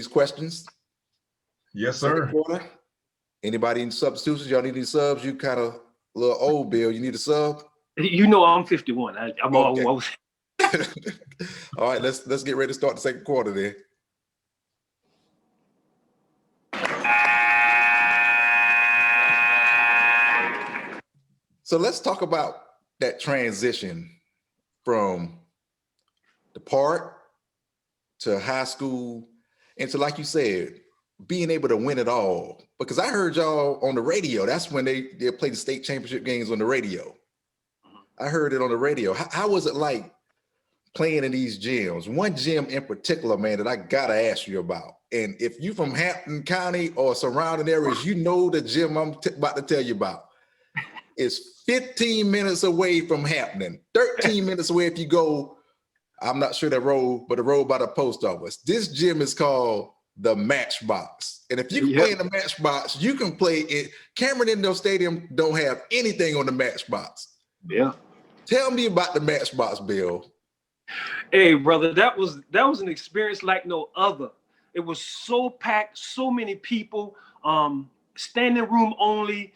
these questions? Yes, sir. Quarter. Anybody in substitutions? Y'all need any subs? You kind of a little old, Bill. You need a sub? You know I'm 51. I'm okay. always. All right, let's get ready to start the second quarter then. So let's talk about that transition from the park to high school and to, like you said, being able to win it all. Because I heard y'all on the radio. That's when they played the state championship games on the radio. I heard it on the radio. How was it like playing in these gyms? One gym in particular, man, that I gotta ask you about. And if you from Hampton County or surrounding areas, you know the gym I'm about to tell you about. It's 15 minutes away from Hampton, 13 minutes away if you go, I'm not sure that road, but the road by the post office. This gym is called the Matchbox. And if you can play in the Matchbox, you can play it. Cameron Indoor Stadium don't have anything on the Matchbox. Yeah. Tell me about the Matchbox, Bill. Hey, brother, that was an experience like no other. It was so packed, so many people, standing room only,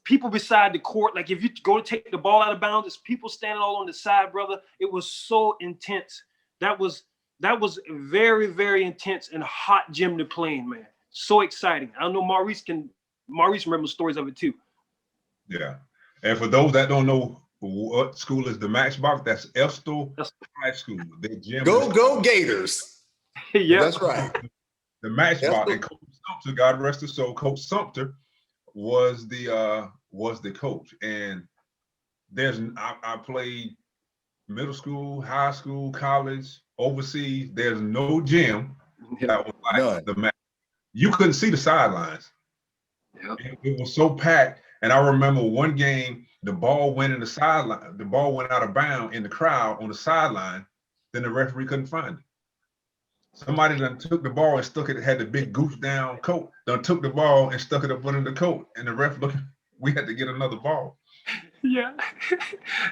people beside the court. Like if you go to take the ball out of bounds, there's people standing all on the side, brother. It was so intense. That was very, very intense and hot gym to play in, man. So exciting. I know Maurice remembers stories of it too. Yeah. And for those that don't know what school is the Matchbox, that's Estill High School. The gym go Gators. Yeah, that's right. The Matchbox. And Coach Sumter, God rest his soul, Coach Sumter was the coach. And I played middle school, high school, college, overseas. There's no gym that was like the Matchbox. You couldn't see the sidelines. Yep. It was so packed. And I remember one game, the ball went in the sideline. The ball went out of bounds in the crowd on the sideline. Then the referee couldn't find it. Somebody done took the ball and stuck it. Had the big goose down coat. Done took the ball and stuck it up under the coat. And the ref looked. We had to get another ball. Yeah,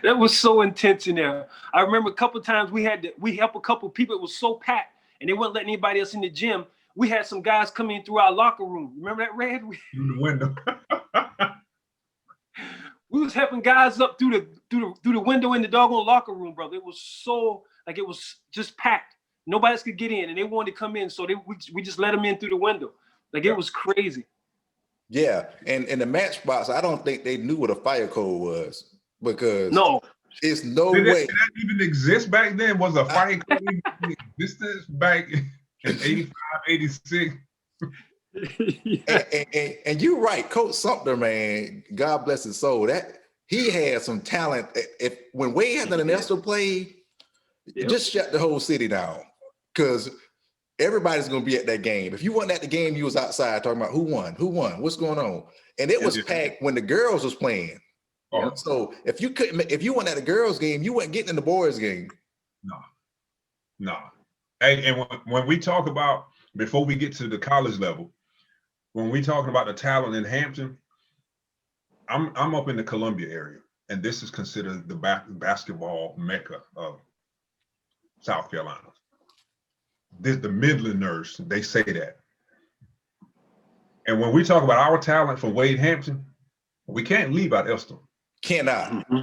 that was so intense in there. I remember a couple of times we helped a couple of people. It was so packed, and they wouldn't let anybody else in the gym. We had some guys come in through our locker room. Remember that, Red? Through the window. We was helping guys up through the window in the doggone locker room, brother. It was so like it was just packed. Nobody else could get in, and they wanted to come in, so we just let them in through the window. Like it was crazy. Yeah, and in the Matchbox, I don't think they knew what a fire code was because it's no way. Did that even exist back then? Was a fire code even existence back in 85, 86? And you're right, Coach Sumter, man, God bless his soul. That he had some talent. When Wade Hampton and Estill played, it just shut the whole city down because everybody's gonna be at that game. If you weren't at the game, you was outside talking about who won, what's going on. And it was packed when the girls was playing. Oh. So if you weren't at the girls' game, you weren't getting in the boys' game. No. And when we talk about, before we get to the college level, when we talking about the talent in Hampton, I'm up in the Columbia area, and this is considered the basketball mecca of South Carolina. The Midlanders, they say that. And when we talk about our talent from Wade Hampton, we can't leave out Estill. Cannot. Mm-hmm.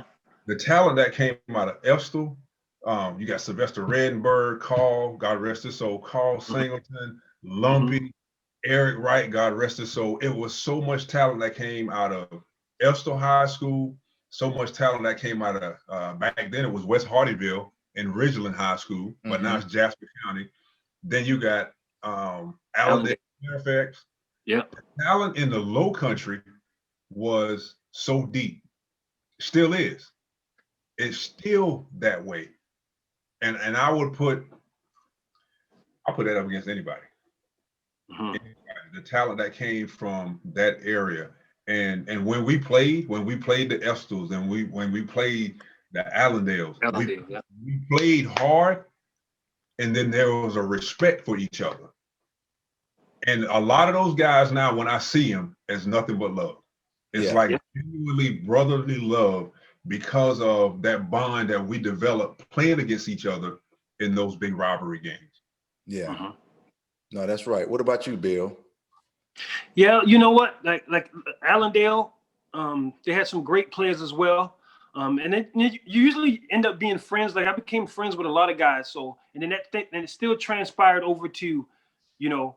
The talent that came out of Estill, you got Sylvester Redenberg, Carl, God rest his soul, Carl Singleton, Lumpy, Eric Wright, God rest his soul. It was so much talent that came out of Estill High School, so much talent that came out of, back then it was West Hardyville and Ridgeland High School, but now it's Jasper County. Then you got Allendale, Fairfax. Yeah. The talent in the Low Country was so deep. Still is. It's still that way. And I'll put that up against anybody. The talent that came from that area. And when we played the Estills and when we played the Allendales, we played hard. And then there was a respect for each other. And a lot of those guys now, when I see them, it's nothing but love. It's genuinely brotherly love because of that bond that we developed playing against each other in those big rivalry games. Yeah. No, that's right. What about you, Bill? Yeah, you know what? Like Allendale, they had some great players as well. And then you usually end up being friends. Like I became friends with a lot of guys. So and then and it still transpired over to, you know,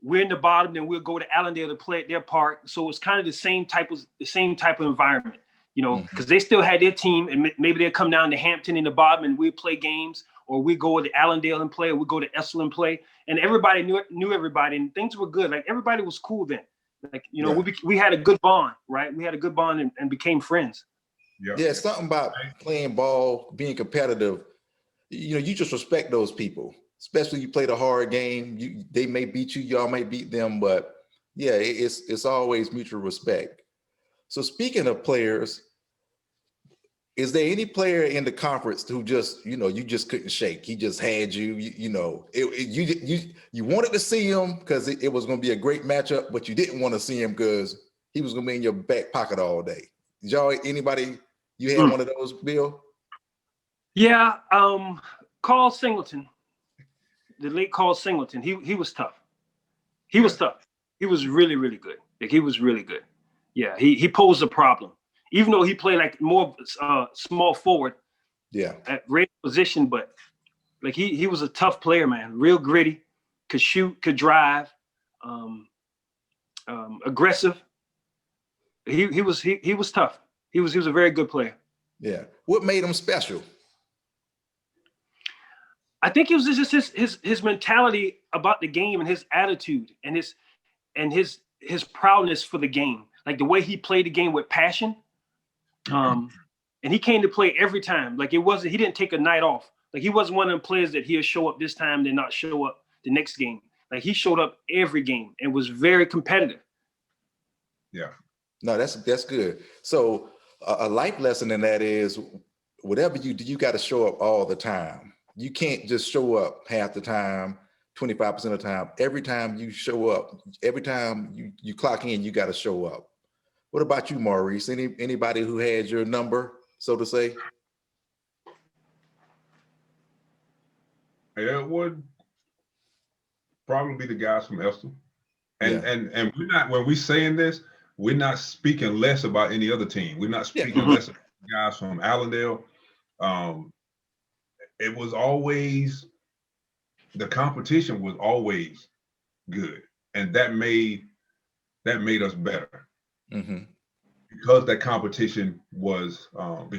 we're in the bottom, then we'll go to Allendale to play at their park. So it's kind of the same type of environment, you know, because they still had their team, and maybe they'll come down to Hampton in the bottom and we play games, or we go to Allendale and play, or we go to Essel and play, and everybody knew everybody, and things were good. Like everybody was cool then. Like, you know, we had a good bond, right? We had a good bond and became friends. Yeah, something about playing ball, being competitive. You know, you just respect those people, especially you play the hard game. They may beat you, y'all may beat them, but yeah, it's always mutual respect. So speaking of players, is there any player in the conference who just, you know, you just couldn't shake? He just had you, you wanted to see him because it was going to be a great matchup, but you didn't want to see him because he was going to be in your back pocket all day. Did y'all, anybody, you had one of those, Bill? Yeah, Carl Singleton, the late Carl Singleton, he was tough. He was tough. He was really, really good. Like he was really good. Yeah, he posed a problem. Even though he played like more small forward, at great position, but like he was a tough player, man. Real gritty, could shoot, could drive, aggressive. He was tough. He was a very good player. Yeah. What made him special? I think it was just his mentality about the game and his attitude and his proudness for the game, like the way he played the game with passion. And he came to play every time. Like he didn't take a night off. Like he wasn't one of them players that he'll show up this time, then not show up the next game. Like he showed up every game and was very competitive. Yeah. No, that's good. So a life lesson in that is whatever you do, you got to show up all the time. You can't just show up half the time, 25% of the time. Every time you show up, every time you clock in, you got to show up. What about you, Maurice? Anybody who had your number, so to say? It would probably be the guys from Essel. And we're not, when we're saying this, we're not speaking less about any other team. We're not speaking less about the guys from Allendale. It was always, the competition was always good. And that made us better. Because that competition was at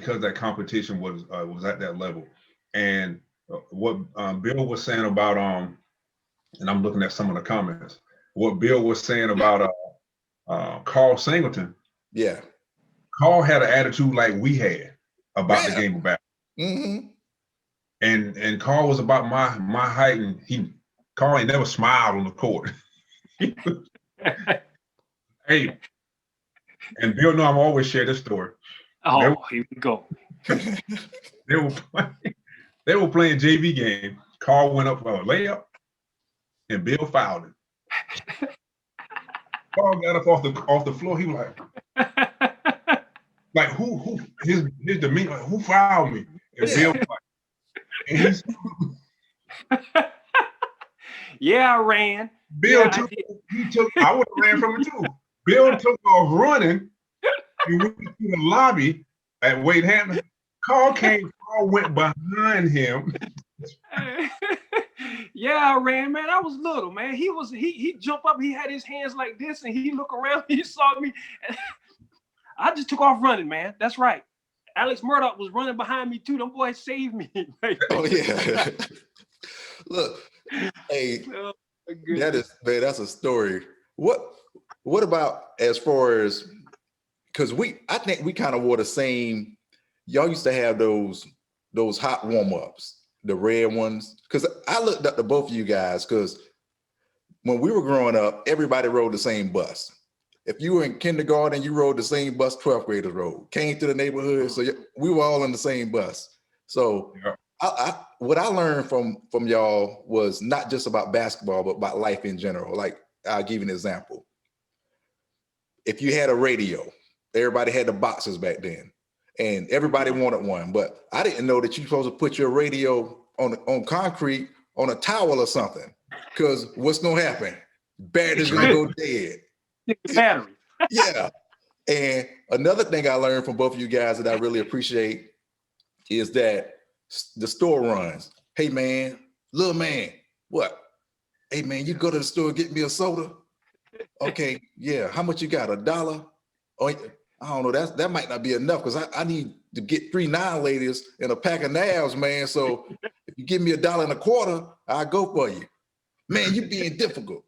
that level. And what Bill was saying about and I'm looking at some of the comments, what Bill was saying about Carl Singleton. Yeah. Carl had an attitude like we had about the game of basketball. And Carl was about my height, and Carl ain't never smiled on the court. Hey, and Bill know I'm always share this story. Oh, here we go. They were playing JV game. Carl went up for a layup, and Bill fouled him. Carl got up off the floor. He was like who his demeanor, like, who fouled me? And Bill was like, and yeah, I ran. Bill I would have ran from it too. Bill took off running. He went to the lobby at Wade Hampton. Carl went behind him. Yeah, I ran, man. I was little, man. He jumped up, he had his hands like this, and he looked around, he saw me. I just took off running, man. That's right. Alex Murdaugh was running behind me too. Them boys saved me. Oh yeah. Look, hey, that's a story. What about as far as, because I think we kind of wore the same. Y'all used to have those hot warm-ups, the red ones. Because I looked up to both of you guys, because when we were growing up, everybody rode the same bus. If you were in kindergarten, you rode the same bus 12th graders rode. Came to the neighborhood, so we were all in the same bus. So what I learned from y'all was not just about basketball, but about life in general. Like, I'll give you an example. If you had a radio, everybody had the boxes back then, and everybody wanted one. But I didn't know that you're supposed to put your radio on concrete on a towel or something. because what's gonna happen? Battery's gonna go dead. Battery. Yeah. And another thing I learned from both of you guys that I really appreciate is that the store runs. Hey man, little man, what? Hey man, you go to the store, get me a soda. Okay, yeah. How much you got? $1? Oh, I don't know. That might not be enough because I need to get 3 9-laters and a pack of nabs, man. So if you give me $1.25, I'll go for you. Man, you being difficult.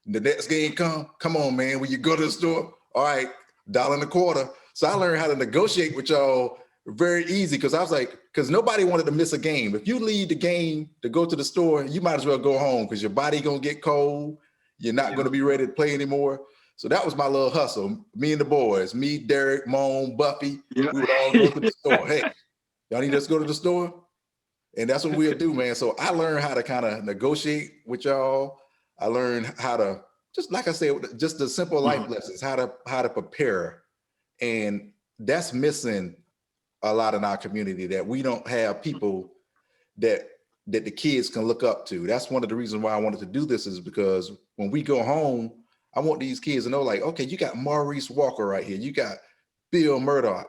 The next game come on, man. When you go to the store, all right, $1.25. So I learned how to negotiate with y'all very easy because I was like, because nobody wanted to miss a game. If you leave the game to go to the store, you might as well go home because your body gonna get cold. You're not gonna be ready to play anymore. So that was my little hustle. Me and the boys, me, Derek, Moan, Buffy, we would all go to the store. Hey, y'all need us to go to the store? And that's what we'll do, man. So I learned how to kind of negotiate with y'all. I learned how to, just like I said, just the simple life lessons, how to prepare. And that's missing a lot in our community, that we don't have people that the kids can look up to. That's one of the reasons why I wanted to do this, is because when we go home, I want these kids to know, like, okay, you got Maurice Walker right here. You got Bill Murdaugh.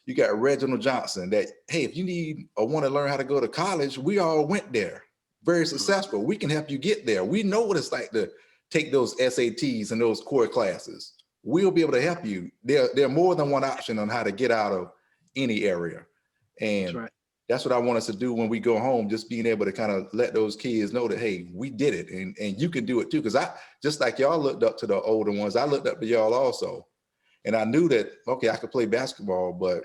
You got Reginald Johnson. That, hey, if you need or want to learn how to go to college, we all went there. Very successful. We can help you get there. We know what it's like to take those SATs and those core classes. We'll be able to help you. There are more than one option on how to get out of any area. And that's what I want us to do when we go home, just being able to kind of let those kids know that, hey, we did it, and you can do it too. Because I, just like y'all looked up to the older ones, I looked up to y'all also. And I knew that, okay, I could play basketball, but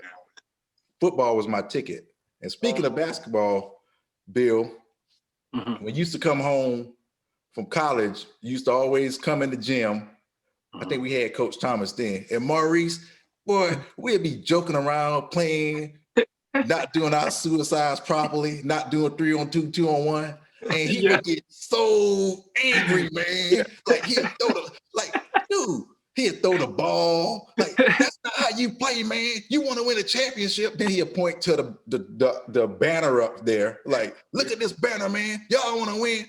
football was my ticket. And speaking of basketball, Bill, when you used to come home from college, you used to always come in the gym. I think we had Coach Thomas then. And Maurice, boy, we'd be joking around, playing, not doing our suicides properly, not doing 3-on-2, 2-on-1. And he would get so angry, man. Like he'd throw the ball. Like, that's not how you play, man. You want to win a championship. Then he'd point to the banner up there. Like, look at this banner, man. Y'all want to win?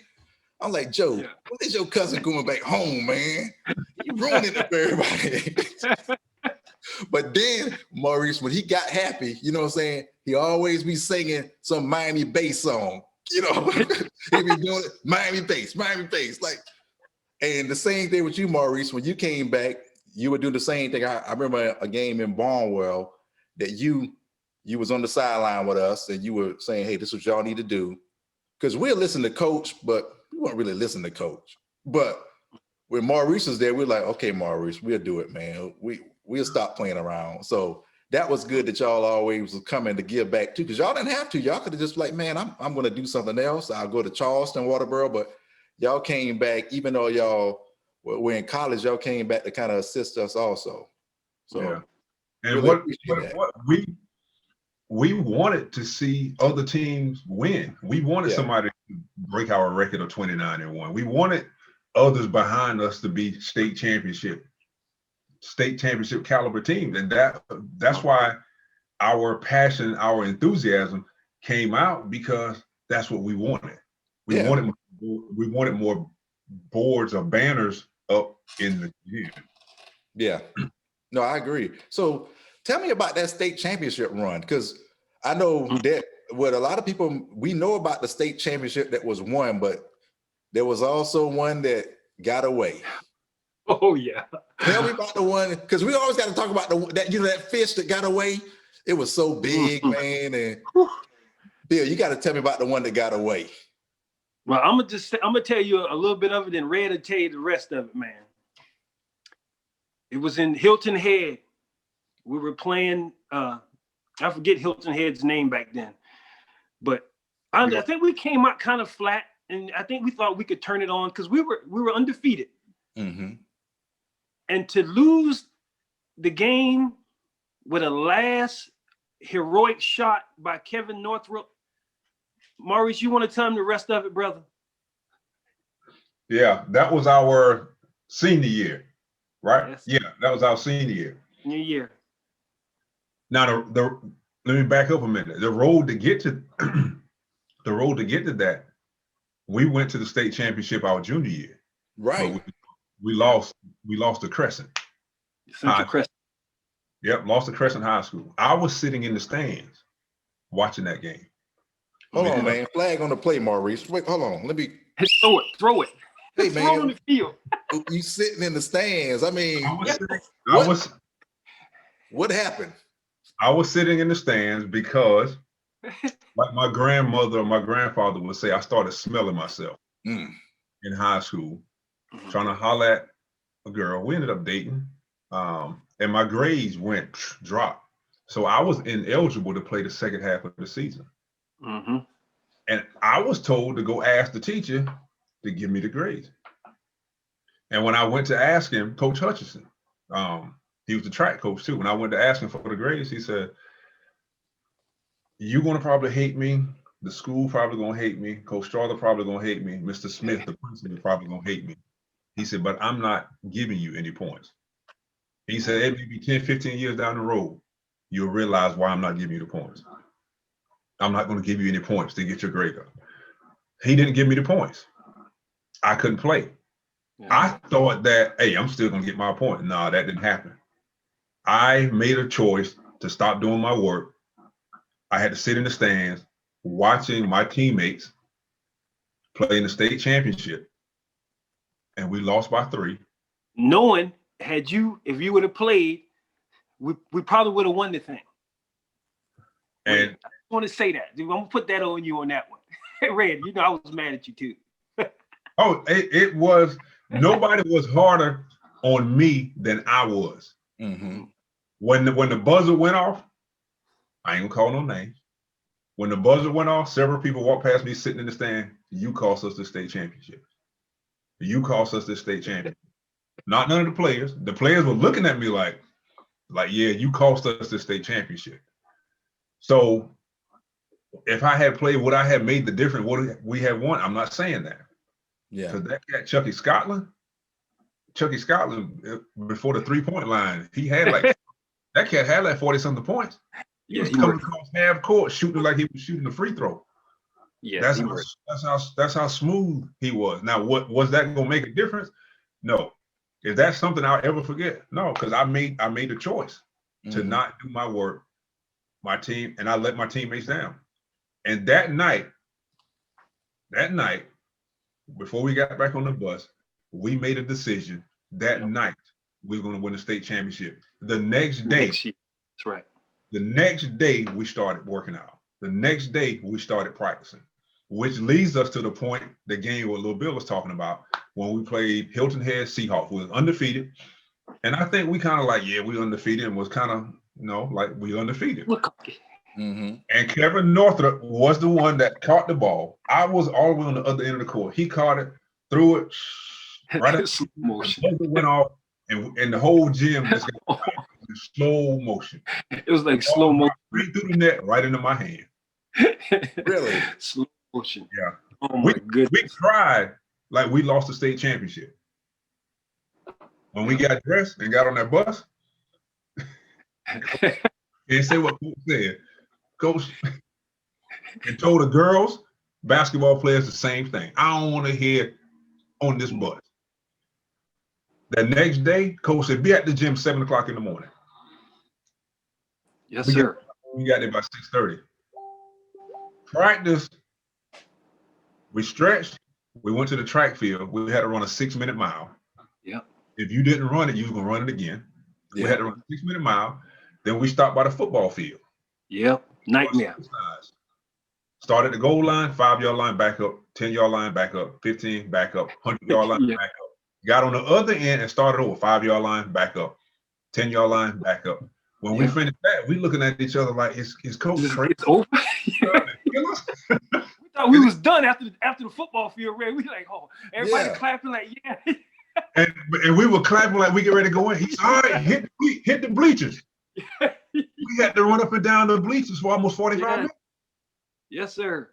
I'm like, Joe, what is your cousin going back home, man? You ruining it for everybody. But then Maurice, when he got happy, you know what I'm saying? He always be singing some Miami bass song. You know, he be doing it, Miami bass. Like, and the same thing with you, Maurice. When you came back, you would do the same thing. I remember a game in Barnwell that you was on the sideline with us, and you were saying, hey, this is what y'all need to do. Because we'll listen to coach, but we won't really listen to coach. But when Maurice was there, we're like, okay, Maurice, we'll do it, man. We'll stop playing around. So that was good that y'all always was coming to give back too, because y'all didn't have to. Y'all could have just like, man, I'm going to do something else. I'll go to Charleston, Waterboro, but y'all came back, even though y'all were in college, y'all came back to kind of assist us also. So, and really what we wanted to see other teams win. We wanted somebody to break our record of 29-1. We wanted others behind us to be state championship caliber teams, and that's why our passion, our enthusiasm came out, because that's what we wanted. We wanted more boards or banners up in the gym. Yeah, no, I agree. So tell me about that state championship run, because I know that what a lot of people, we know about the state championship that was won, but there was also one that got away. Oh yeah. Tell me about the one, because we always got to talk about that fish that got away. It was so big, man. And Bill, you got to tell me about the one that got away. Well, I'm gonna tell you a little bit of it, and Red will tell you the rest of it, man. It was in Hilton Head. We were playing. I forget Hilton Head's name back then, but I think we came out kind of flat, and I think we thought we could turn it on because we were undefeated. Mm-hmm. And to lose the game with a last heroic shot by Kevin Northrup. Maurice, you want to tell him the rest of it, brother? Yeah, that was our senior year, right? Yes. Yeah, that was our senior year. New year. Now, let me back up a minute. The road to get to that We went to the state championship our junior year. Right. But we lost the Crescent. Central Crescent. Yep, lost the Crescent High School. I was sitting in the stands watching that game. Hold on, man. Flag on the play, Maurice. Wait, hold on. Let me throw it. Hey, Throw it on man. the field. You sitting in the stands. I mean, what happened? I was sitting in the stands because, like my grandmother or my grandfather would say, I started smelling myself in high school, trying to holler at a girl. We ended up dating, and my grades dropped. So I was ineligible to play the second half of the season. And I was told to go ask the teacher to give me the grades. And when I went to ask him, Coach Hutchinson, he was the track coach too. When I went to ask him for the grades, he said, "You're gonna probably hate me. The school probably gonna hate me. Coach Strother probably gonna hate me. Mr. Smith, the principal, probably gonna hate me." He said, "But I'm not giving you any points." He said, "It may be 10, 15 years down the road, you'll realize why I'm not giving you the points. I'm not going to give you any points to get your grade up." He didn't give me the points. I couldn't play. I thought that, hey, I'm still going to get my point. No, that didn't happen. I made a choice to stop doing my work. I had to sit in the stands watching my teammates play in the state championship, and we lost by 3. Knowing if you would have played, we probably would have won the thing. And I want to say that. I'm gonna put that on you on that one. Red, I was mad at you too. It was, nobody was harder on me than I was. When the buzzer went off, I ain't gonna call no names. When the buzzer went off, several people walked past me sitting in the stand. You cost us the state championship. You cost us the state championship. Not none of the players. The players were looking at me like, yeah, you cost us the state championship. So if I had played, would I have made the difference? Would we have won? I'm not saying that. Yeah. Because that cat, Chucky Scotland, before the 3-point line, he had that cat had 40-something points. He was coming across half court shooting like he was shooting a free throw. Yeah, that's how smooth he was. Now, was that gonna make a difference? No. Is that something I'll ever forget? No, because I made a choice to not do my work, my team, and I let my teammates down. And that night, before we got back on the bus, we made a decision that night we were going to win the state championship. The next day, that's right. The next day we started working out. The next day we started practicing, which leads us to the point, the game what Lil Bill was talking about, when we played Hilton Head Seahawks. We was undefeated. And I think we kind of we undefeated, and was kind of, we undefeated. And Kevin Northrup was the one that caught the ball. I was all the way on the other end of the court. He caught it, threw it, right at slow motion. It went off, and the whole gym just got in slow motion. It was like slow motion. Right through the net, right into my hand. Really? Slow motion. Yeah. Oh my goodness. We cried like we lost the state championship. When we got dressed and got on that bus, and say what Coach said. Coach and told the girls, basketball players, the same thing. I don't want to hear on this bus. The next day, Coach said, be at the gym 7 o'clock in the morning. Yes, sir. We got there by 6:30. Practice, we stretched, we went to the track field. We had to run a 6-minute mile. Yep. If you didn't run it, you was gonna run it again. Yeah. We had to run a 6-minute mile. Then we stopped by the football field. Yep. Nightmare. Started the goal line, 5-yard line, back up, 10-yard line, back up, 15, back up, 100-yard line, back up. Got on the other end and started over, 5-yard line, back up, 10-yard line, back up. When we finished that, we looking at each other like, is Coach crazy? It's over. We thought we was done after the football field ran. We like, oh, everybody clapping like, yeah. and we were clapping like we get ready to go in. He's all right, hit the bleachers. We had to run up and down the bleachers for almost 45 minutes. Yes, sir.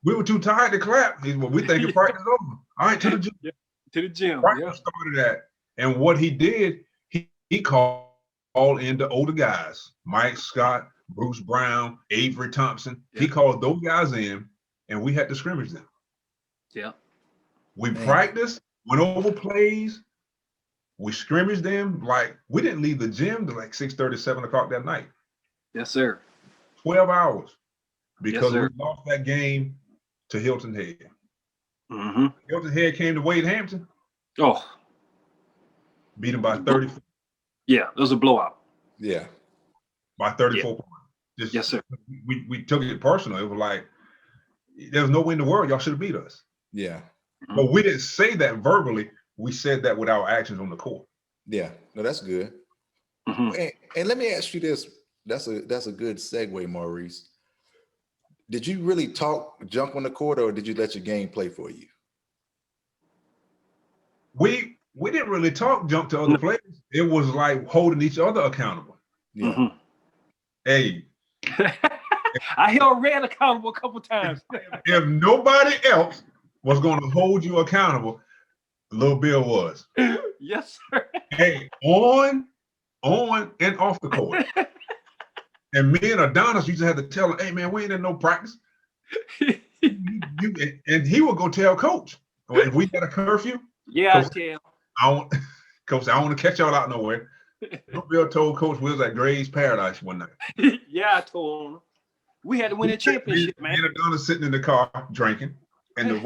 We were too tired to clap. We thinking practice is over. All right, to the gym. To the gym. Practice started that. And what he did, he called in the older guys, Mike Scott, Bruce Brown, Avery Thompson. He called those guys in, and we had to scrimmage them. Yeah. We practiced, went over plays, we scrimmaged them. Like, we didn't leave the gym till like 6:30, 7 o'clock that night. Yes, sir. 12 hours. Because Yes, we lost that game to Hilton Head. Mm-hmm. Hilton Head came to Wade Hampton. Oh. Beat them by 30. Yeah, it was a blowout. Yeah. By 34 points. Yes, sir. We took it personal. It was like, there's no way in the world y'all should have beat us. Yeah. Mm-hmm. But we didn't say that verbally. We said that with our actions on the court. Yeah. No, that's good. Mm-hmm. And let me ask you this. That's a good segue, Maurice. Did you really talk junk on the court, or did you let your game play for you? We didn't really talk junk to other players. It was like holding each other accountable. Yeah. Mm-hmm. Hey. I held Red accountable a couple times. If nobody else was going to hold you accountable, Lil Bill was. Yes, sir. Hey, on and off the court. And me and Adonis used to have to tell him, hey man, we ain't in no practice. And he would go tell coach, if we had a curfew. Yeah, Coach, I don't want to catch y'all out nowhere. Lil Bill told Coach we was at Gray's Paradise one night. Yeah, I told him. We had to win a championship, man. Me and Adonis sitting in the car drinking, and the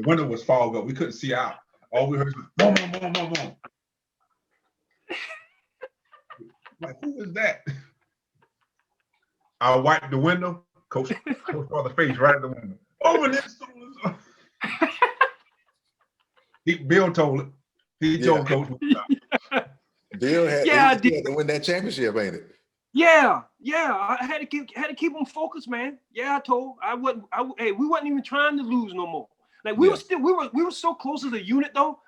window was fogged up. We couldn't see out. All we heard was boom, boom, boom, boom, boom. Like, who is that? I wiped the window. Coach saw the face right at the window. Over this. Bill told it. He told Coach. Bill had to win that championship, ain't it? Yeah. I had to keep them focused, man. Yeah, hey, we wasn't even trying to lose no more. Like we were so close as a unit though.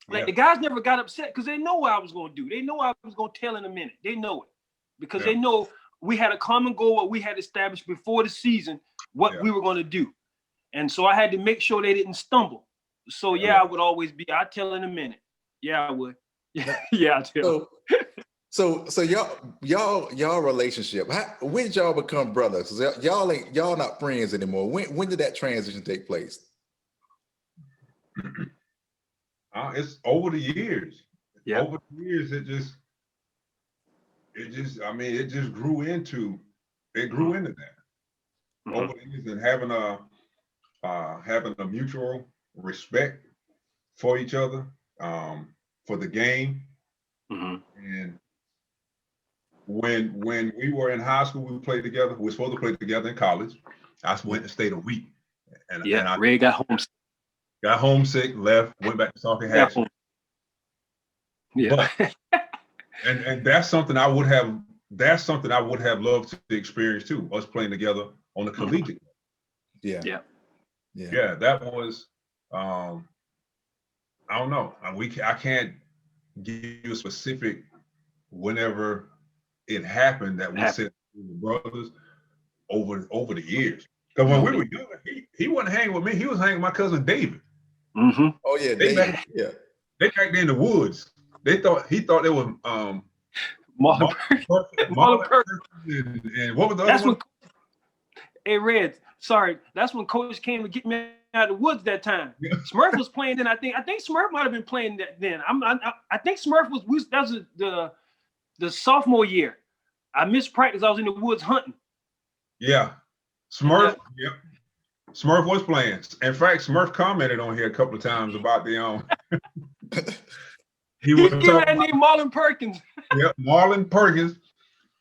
Like the guys never got upset because they know what I was gonna do. They know I was gonna tell in a minute. They know it. Because they know we had a common goal, what we had established before the season, what we were gonna do. And so I had to make sure they didn't stumble. So I would always I'd tell in a minute. Yeah, I would. Yeah, I tell. So y'all relationship. When did y'all become brothers? Y'all not friends anymore. When did that transition take place? It's over the years. Yeah. Over the years, it just grew into that. Mm-hmm. Over the years, and having a mutual respect for each other, for the game. Mm-hmm. And when we were in high school, we played together. We were supposed to play together in college. I went and stayed a week. And Ray got homesick. Got homesick, left, went back to Saucon Hatch. Yeah. But, and that's something I would have loved to experience too, us playing together on the collegiate. Yeah. That was I don't know. I can't give you a specific whenever it happened that we said brothers over the years. Because when we were younger, he wasn't hanging with me. He was hanging with my cousin David. Mm-hmm. Oh yeah, they back there in the woods. He thought they were Marlon Perkins. And what was the other one? Hey Red, sorry, that's when Coach came to get me out of the woods that time. Yeah. Smurf was playing then. I think Smurf might have been playing that then. I think Smurf that was the sophomore year. I missed practice. I was in the woods hunting. Yeah. Smurf, Smurf was playing. In fact, Smurf commented on here a couple of times about the he was giving that name Marlon Perkins. Yeah, Marlon Perkins.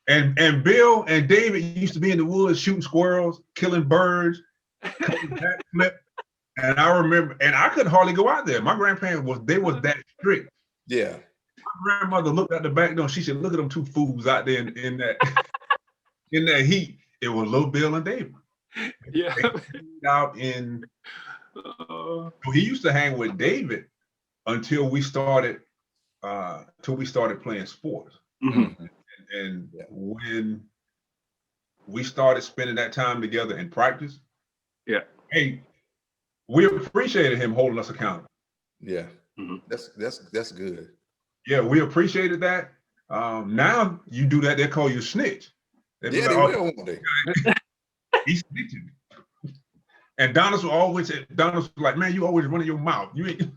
And Bill and David used to be in the woods shooting squirrels, killing birds, backflip. And I remember, and I couldn't hardly go out there. My grandparents was that strict. Yeah. My grandmother looked out the back door. She said, "Look at them two fools out there in that in that heat." It was Lil Bill and David. Yeah. Out in. He used to hang with David until we started playing sports. Mm-hmm. And when we started spending that time together in practice, hey, we appreciated him holding us accountable. Yeah, mm-hmm. That's good. Yeah, we appreciated that. Now you do that, they call you a snitch. They will one day. He's snitching. And Donald's was like, man, you always running your mouth. You ain't.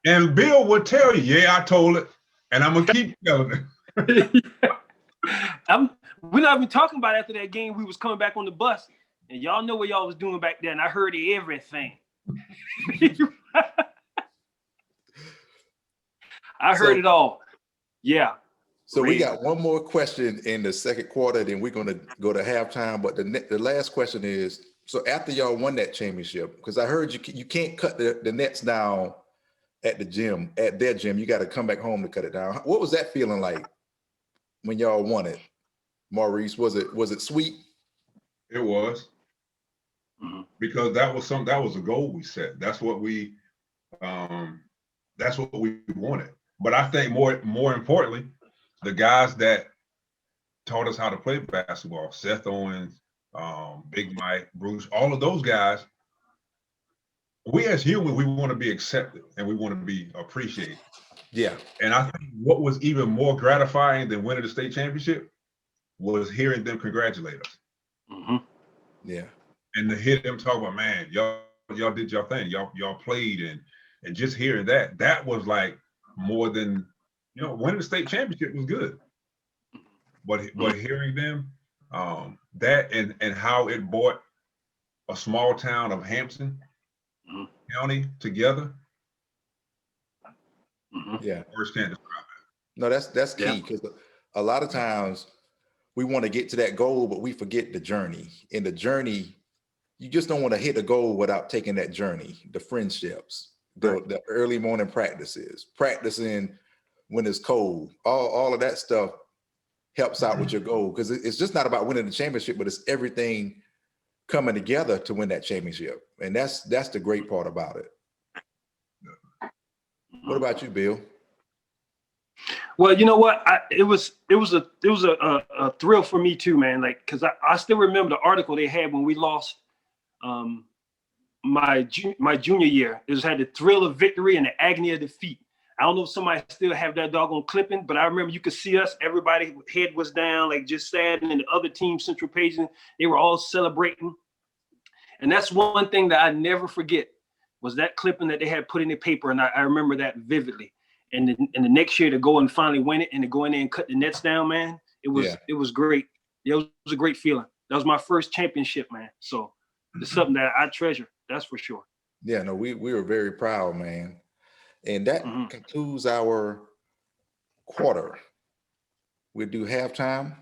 And Bill would tell you, yeah, I told it, and I'm gonna keep telling it. We're not even talking about after that game. We was coming back on the bus, and y'all know what y'all was doing back then. I heard everything. I heard it all. Yeah. So we got one more question in the second quarter, then we're going to go to halftime. But the last question is, so after y'all won that championship, because I heard you can't cut the nets down at the gym, at their gym, you got to come back home to cut it down. What was that feeling like when y'all won it, Maurice? Was it sweet? It was, because that was a goal we set. That's what we wanted. But I think more importantly, the guys that taught us how to play basketball, Seth Owens, Big Mike, Bruce, all of those guys, we as humans, we want to be accepted and we want to be appreciated. Yeah. And I think what was even more gratifying than winning the state championship was hearing them congratulate us. Yeah. And to hear them talk about, man, y'all did your thing, y'all played, and just hearing that was like more than, winning the state championship was good. But hearing them, that and how it brought a small town of Hampton County together. Yeah. Words can't describe it. No, that's key, because a lot of times we want to get to that goal, but we forget the journey. In the journey, you just don't want to hit a goal without taking that journey, the friendships, the early morning practices, practicing when it's cold, all of that stuff helps out with your goal, because it's just not about winning the championship, but it's everything coming together to win that championship. And that's the great part about it. What about you, Bill? Well, you know what? It was a thrill for me too, man. Like, because I still remember the article they had when we lost my junior year. It had the thrill of victory and the agony of defeat. I don't know if somebody still have that doggone clipping, but I remember you could see us. Everybody head was down, like just sad, and then the other team, Central Paging, they were all celebrating. And that's one thing that I never forget, was that clipping that they had put in the paper, and I remember that vividly. And the next year to go and finally win it and to go in there and cut the nets down, man, it was great. It was a great feeling. That was my first championship, man. So it's something that I treasure, that's for sure. Yeah, no, we were very proud, man. And that concludes our quarter. We'll do halftime.